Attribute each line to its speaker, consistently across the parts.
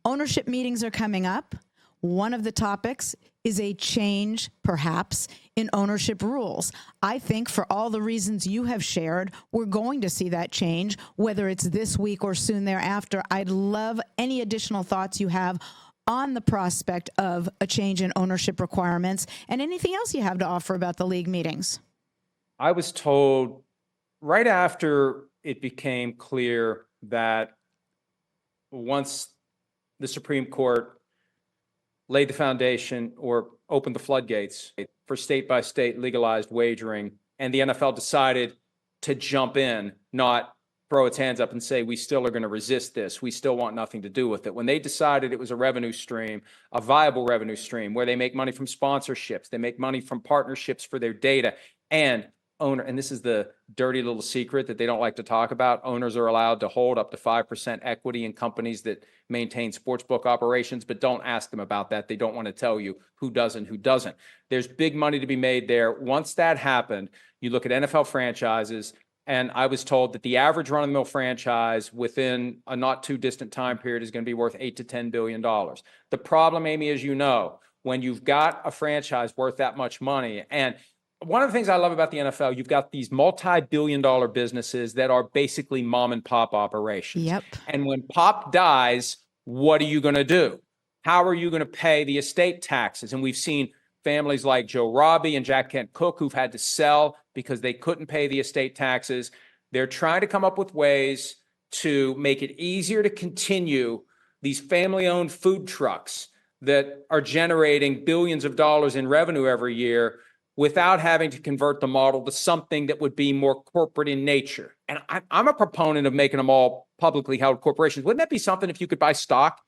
Speaker 1: Ownership meetings are coming up. One of the topics is a change, perhaps, in ownership rules. I think for all the reasons you have shared, we're going to see that change, whether it's this week or soon thereafter. I'd love any additional thoughts you have on the prospect of a change in ownership requirements and anything else you have to offer about the league meetings.
Speaker 2: I was told right after it became clear that once the Supreme Court laid the foundation or opened the floodgates for state-by-state legalized wagering, and the NFL decided to jump in, not throw its hands up and say, we still are going to resist this. We still want nothing to do with it. When they decided it was a revenue stream, a viable revenue stream, where they make money from sponsorships, they make money from partnerships for their data, and owner, and this is the dirty little secret that they don't like to talk about, owners are allowed to hold up to 5% equity in companies that maintain sportsbook operations, but don't ask them about that. They don't want to tell you who does and who doesn't. There's big money to be made there. Once that happened, you look at NFL franchises, and I was told that the average run-of-the-mill franchise within a not too distant time period is going to be worth $8 to $10 billion. The problem, Amy, as you know, when you've got a franchise worth that much money, and one of the things I love about the NFL, you've got these multi-billion-dollar businesses that are basically mom and pop operations.
Speaker 1: Yep.
Speaker 2: And when pop dies, what are you going to do? How are you going to pay the estate taxes? And we've seen families like Joe Robbie and Jack Kent Cooke who've had to sell because they couldn't pay the estate taxes. They're trying to come up with ways to make it easier to continue these family-owned food trucks that are generating billions of dollars in revenue every year without having to convert the model to something that would be more corporate in nature. And I'm a proponent of making them all publicly held corporations. Wouldn't that be something if you could buy stock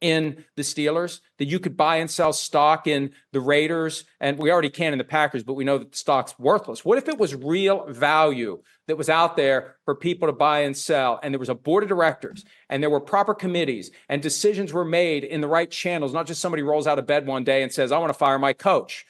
Speaker 2: in the Steelers, that you could buy and sell stock in the Raiders? And we already can in the Packers, but we know that the stock's worthless. What if it was real value that was out there for people to buy and sell, and there was a board of directors, and there were proper committees, and decisions were made in the right channels, not just somebody rolls out of bed one day and says, I want to fire my coach.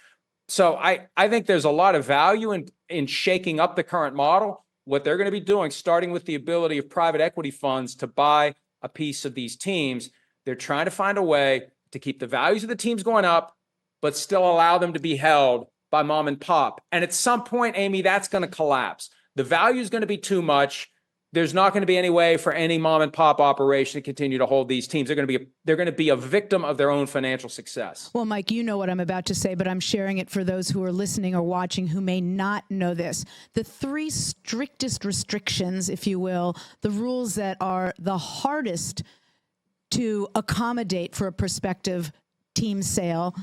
Speaker 2: So I think there's a lot of value in shaking up the current model. What they're going to be doing, starting with the ability of private equity funds to buy a piece of these teams, they're trying to find a way to keep the values of the teams going up, but still allow them to be held by mom and pop. And at some point, Amy, that's going to collapse. The value is going to be too much. There's not going to be any way for any mom and pop operation to continue to hold these teams. They're going to be a victim of their own financial success.
Speaker 1: Well, Mike, you know what I'm about to say, but I'm sharing it for those who are listening or watching who may not know this. The three strictest restrictions, if you will, the rules that are the hardest to accommodate for a prospective team sale.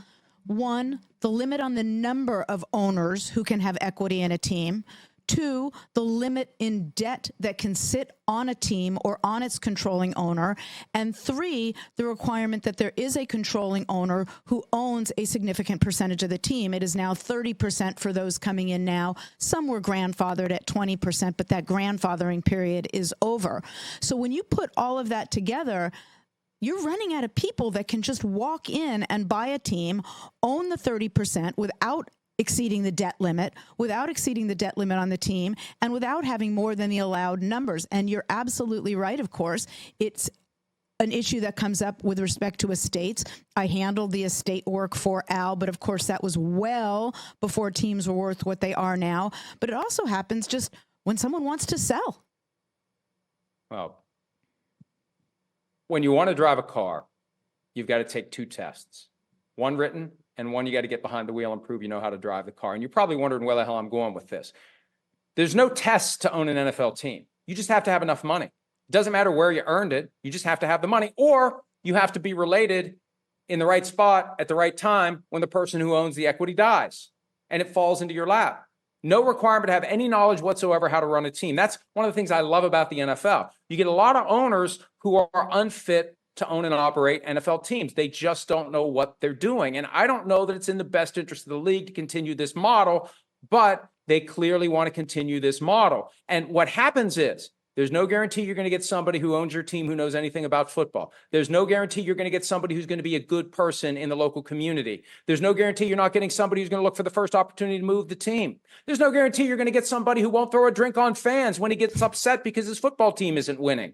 Speaker 1: One, the limit on the number of owners who can have equity in a team. Two, the limit in debt that can sit on a team or on its controlling owner. And three, the requirement that there is a controlling owner who owns a significant percentage of the team. It is now 30% for those coming in now. Some were grandfathered at 20%, but that grandfathering period is over. So when you put all of that together, you're running out of people that can just walk in and buy a team, own the 30% without exceeding the debt limit, without exceeding the debt limit on the team, and without having more than the allowed numbers. And you're absolutely right, of course. It's an issue that comes up with respect to estates. I handled the estate work for Al, but of course that was well before teams were worth what they are now. But it also happens just when someone wants to sell.
Speaker 2: Well, when you want to drive a car, you've got to take two tests, one written and one you got to get behind the wheel and prove you know how to drive the car. And you're probably wondering where the hell I'm going with this. There's no test to own an NFL team. You just have to have enough money. It doesn't matter where you earned it. You just have to have the money, or you have to be related in the right spot at the right time when the person who owns the equity dies and it falls into your lap. No requirement to have any knowledge whatsoever how to run a team. That's one of the things I love about the NFL. You get a lot of owners who are unfit to own and operate NFL teams. They just don't know what they're doing. And I don't know that it's in the best interest of the league to continue this model, but they clearly want to continue this model. And what happens is there's no guarantee you're going to get somebody who owns your team who knows anything about football. There's no guarantee you're going to get somebody who's going to be a good person in the local community. There's no guarantee you're not getting somebody who's going to look for the first opportunity to move the team. There's no guarantee you're going to get somebody who won't throw a drink on fans when he gets upset because his football team isn't winning.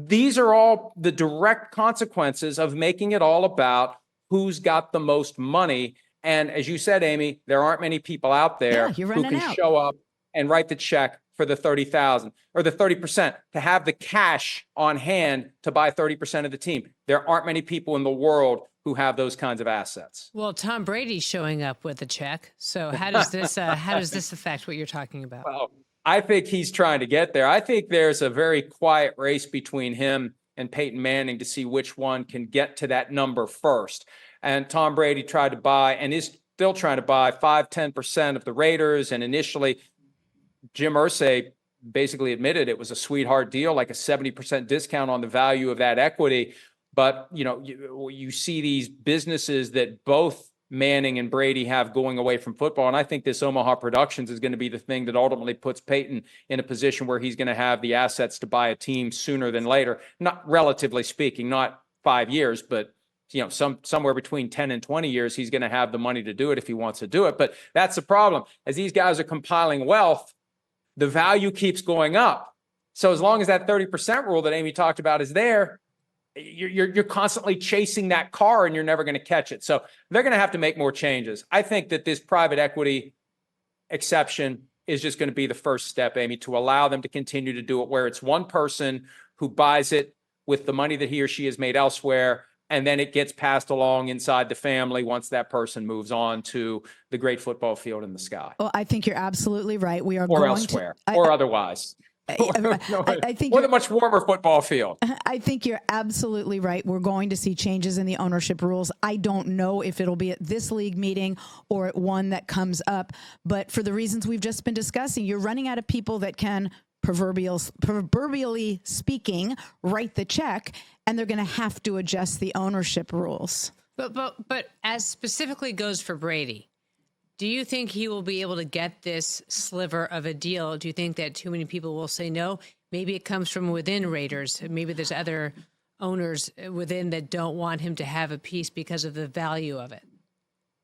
Speaker 2: These are all the direct consequences of making it all about who's got the most money. And as you said, Amy, there aren't many people out there
Speaker 1: Yeah, you're
Speaker 2: who
Speaker 1: running
Speaker 2: can
Speaker 1: out.
Speaker 2: show up and write the check for the 30,000 or the 30%, to have the cash on hand to buy 30% of the team. There aren't many people in the world who have those kinds of assets.
Speaker 3: Well, Tom Brady's showing up with a check. So how does this affect what you're talking about?
Speaker 2: Well, I think he's trying to get there. I think there's a very quiet race between him and Peyton Manning to see which one can get to that number first. And Tom Brady tried to buy and is still trying to buy 5-10% of the Raiders. And initially, Jim Irsay basically admitted it was a sweetheart deal, like a 70% discount on the value of that equity. But, you see these businesses that both Manning and Brady have going away from football. And I think this Omaha Productions is going to be the thing that ultimately puts Peyton in a position where he's going to have the assets to buy a team sooner than later. Not relatively speaking, not 5 years, but somewhere between 10 and 20 years, he's going to have the money to do it if he wants to do it. But that's the problem. As these guys are compiling wealth, the value keeps going up. So as long as that 30% rule that Amy talked about is there, you're constantly chasing that car and you're never going to catch it. So they're going to have to make more changes. I think that this private equity exception is just going to be the first step, Amy, to allow them to continue to do it where it's one person who buys it with the money that he or she has made elsewhere, and then it gets passed along inside the family once that person moves on to the great football field in the sky.
Speaker 1: Well, I think you're absolutely right. We are
Speaker 2: or
Speaker 1: going
Speaker 2: elsewhere,
Speaker 1: to,
Speaker 2: or otherwise.
Speaker 1: I think
Speaker 2: or the much warmer football field.
Speaker 1: I think you're absolutely right. We're going to see changes in the ownership rules. I don't know if it'll be at this league meeting or at one that comes up, but for the reasons we've just been discussing, you're running out of people that can proverbially speaking, write the check, and they're going to have to adjust the ownership rules.
Speaker 3: But as specifically goes for Brady, do you think he will be able to get this sliver of a deal? Do you think that too many people will say no? Maybe it comes from within Raiders. Maybe there's other owners within that don't want him to have a piece because of the value of it.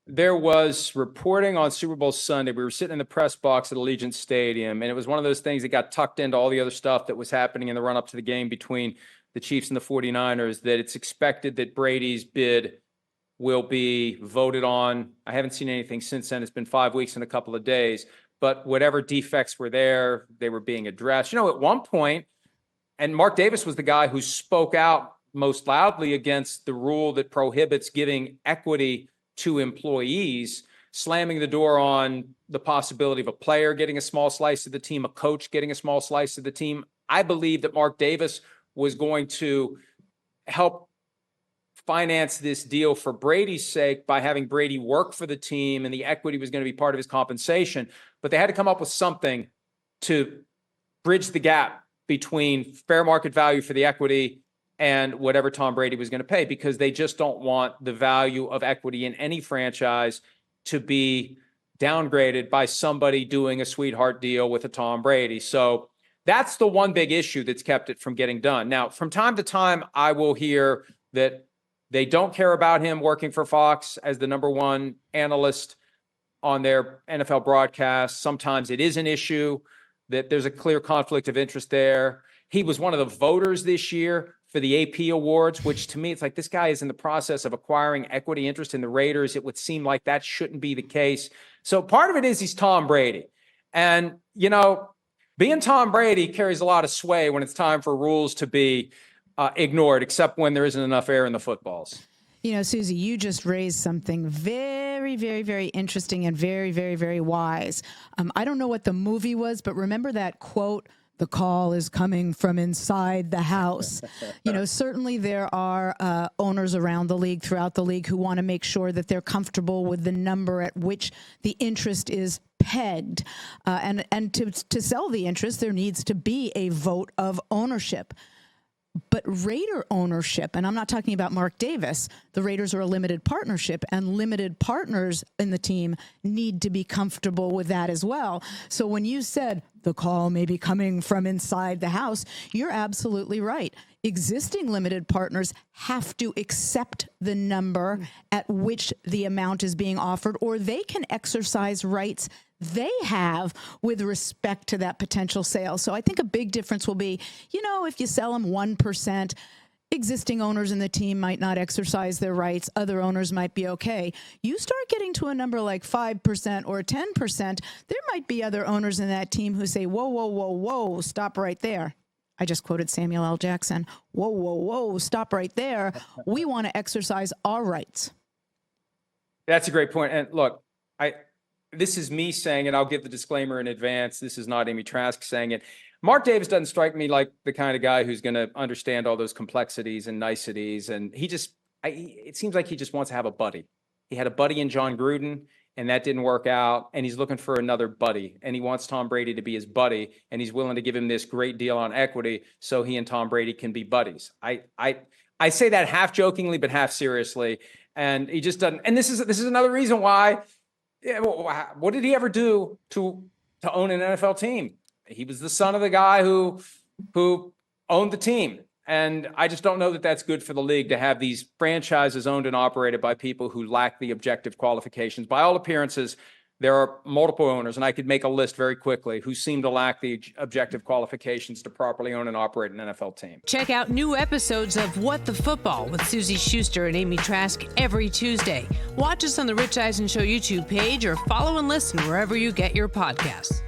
Speaker 2: There was reporting on Super Bowl Sunday. We were sitting in the press box at Allegiant Stadium, and it was one of those things that got tucked into all the other stuff that was happening in the run-up to the game between the Chiefs and the 49ers, that it's expected that Brady's bid will be voted on. I haven't seen anything since then. It's been 5 weeks and a couple of days. But whatever defects were there, they were being addressed. At one point, and Mark Davis was the guy who spoke out most loudly against the rule that prohibits giving equity to employees, slamming the door on the possibility of a player getting a small slice of the team, a coach getting a small slice of the team. I believe that Mark Davis was going to help finance this deal for Brady's sake by having Brady work for the team, and the equity was going to be part of his compensation. But they had to come up with something to bridge the gap between fair market value for the equity and whatever Tom Brady was going to pay, because they just don't want the value of equity in any franchise to be downgraded by somebody doing a sweetheart deal with a Tom Brady. So that's the one big issue that's kept it from getting done. Now, from time to time, I will hear that they don't care about him working for Fox as the number one analyst on their NFL broadcast. Sometimes it is an issue that there's a clear conflict of interest there. He was one of the voters this year for the AP awards, which to me, it's like this guy is in the process of acquiring equity interest in the Raiders. It would seem like that shouldn't be the case. So part of it is he's Tom Brady. And, being Tom Brady carries a lot of sway when it's time for rules to be ignored, except when there isn't enough air in the footballs.
Speaker 1: Suzy, you just raised something very, very, very interesting and very, very, very wise. I don't know what the movie was, but remember that quote, "The call is coming from inside the house." Certainly there are owners around the league, throughout the league, who want to make sure that they're comfortable with the number at which the interest is pegged. And to sell the interest, there needs to be a vote of ownership. But Raider ownership, and I'm not talking about Mark Davis, the Raiders are a limited partnership, and limited partners in the team need to be comfortable with that as well. So when you said the call may be coming from inside the house, you're absolutely right. Existing limited partners have to accept the number at which the amount is being offered, or they can exercise rights they have with respect to that potential sale. So I think a big difference will be, if you sell them 1%, existing owners in the team might not exercise their rights. Other owners might be okay. You start getting to a number like 5% or 10%, there might be other owners in that team who say, whoa, whoa, whoa, whoa, stop right there. I just quoted Samuel L. Jackson. Whoa, whoa, whoa, stop right there. We want to exercise our rights.
Speaker 2: That's a great point. And look, this is me saying it. I'll give the disclaimer in advance. This is not Amy Trask saying it. Mark Davis doesn't strike me like the kind of guy who's going to understand all those complexities and niceties. And it seems like he just wants to have a buddy. He had a buddy in John Gruden, and that didn't work out. And he's looking for another buddy. And he wants Tom Brady to be his buddy. And he's willing to give him this great deal on equity so he and Tom Brady can be buddies. I say that half jokingly, but half seriously. And he just doesn't. And this is another reason why. Yeah, what did he ever do to own an NFL team? He was the son of the guy who owned the team. And I just don't know that that's good for the league to have these franchises owned and operated by people who lack the objective qualifications. By all appearances, there are multiple owners, and I could make a list very quickly, who seem to lack the objective qualifications to properly own and operate an NFL team.
Speaker 3: Check out new episodes of What the Football with Suzy Shuster and Amy Trask every Tuesday. Watch us on the Rich Eisen Show YouTube page or follow and listen wherever you get your podcasts.